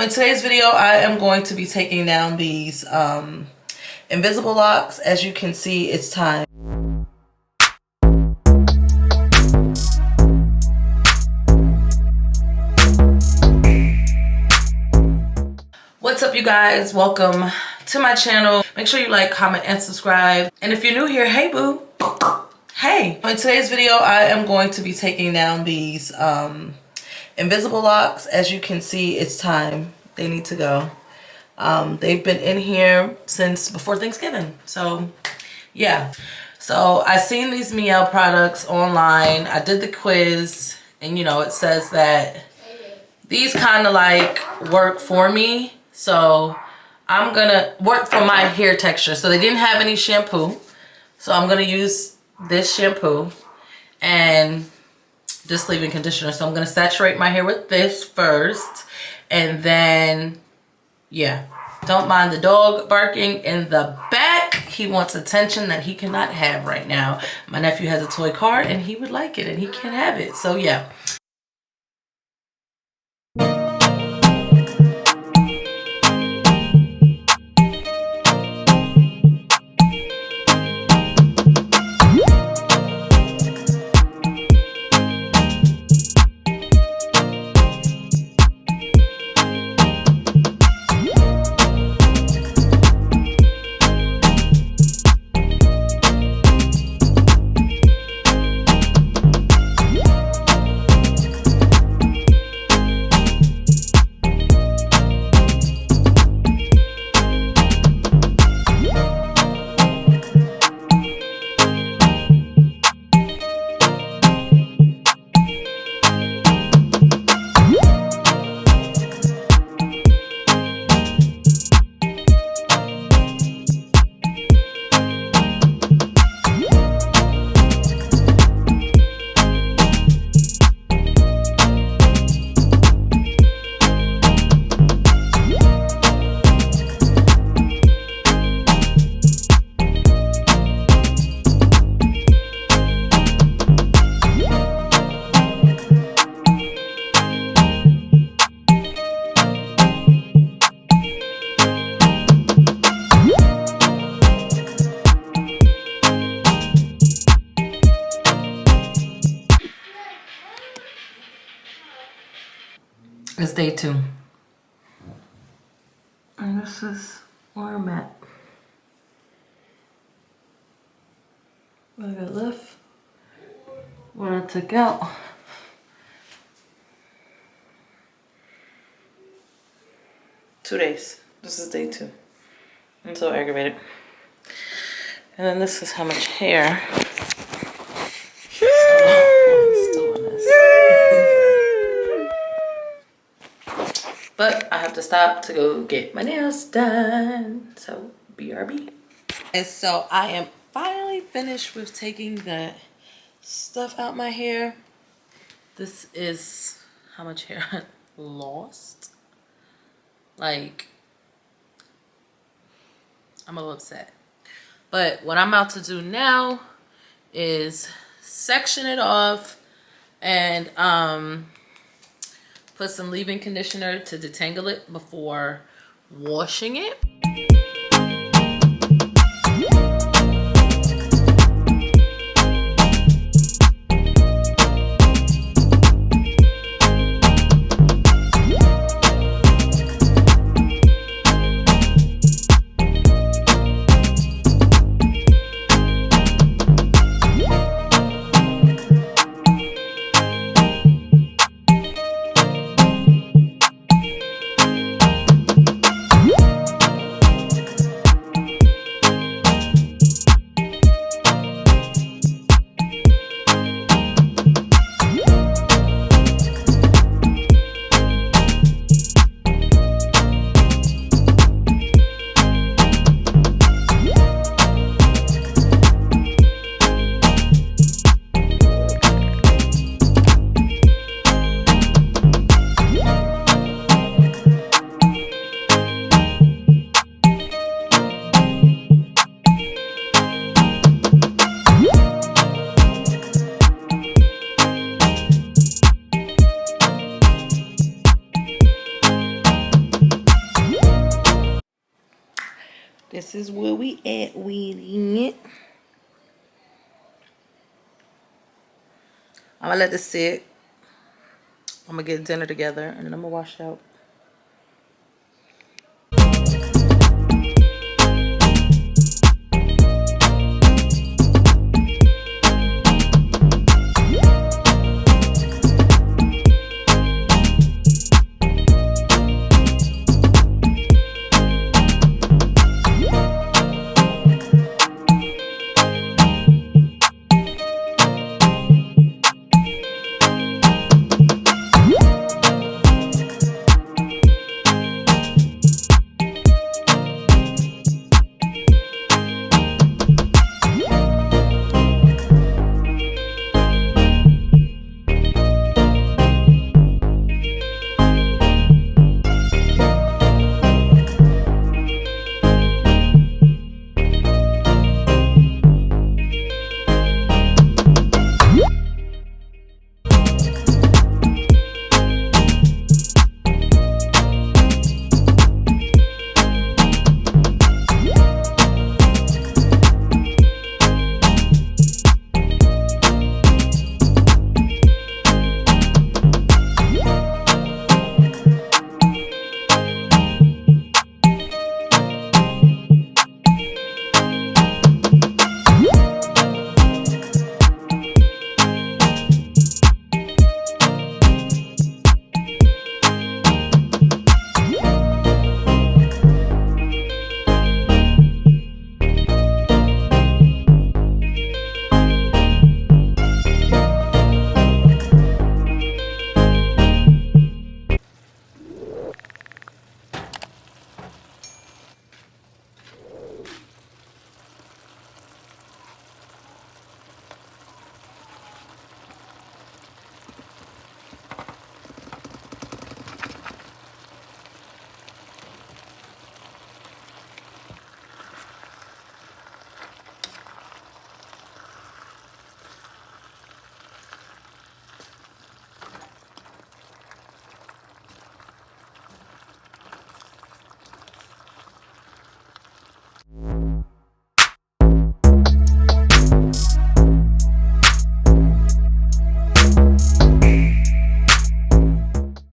In today's video, I am going to be taking down these Invisible Locs. As you can see, it's time. What's up, you guys? Welcome to my channel. Make sure you like, comment, and subscribe. And if you're new here, hey boo. Hey. In today's video, I am going to be taking down these Invisible Locs. As you can see, it's time. They need to go. They've been in here since before Thanksgiving. So yeah. So I seen these Meow products online. I did the quiz, and you know, it says that these kind of like work for me. So I'm gonna work for my hair texture. So they didn't have any shampoo. So I'm gonna use this shampoo and this leave-in conditioner. So I'm gonna saturate my hair with this first, and then yeah, don't mind the dog barking in the back. He wants attention that he cannot have right now. My nephew has a toy car and he would like it, and he can't have it. So yeah. It's day 2. And this is where I'm at. What I got left, what I took out. Two days. This is day 2. I'm so aggravated. And then this is how much hair. But I have to stop to go get my nails done. So, BRB. And so I am finally finished with taking the stuff out my hair. This is how much hair I lost. Like, I'm a little upset. But what I'm about to do now is section it off and put some leave-in conditioner to detangle it before washing it. This is where we at with it. I'm gonna let this sit. I'm gonna get dinner together and then I'm gonna wash out.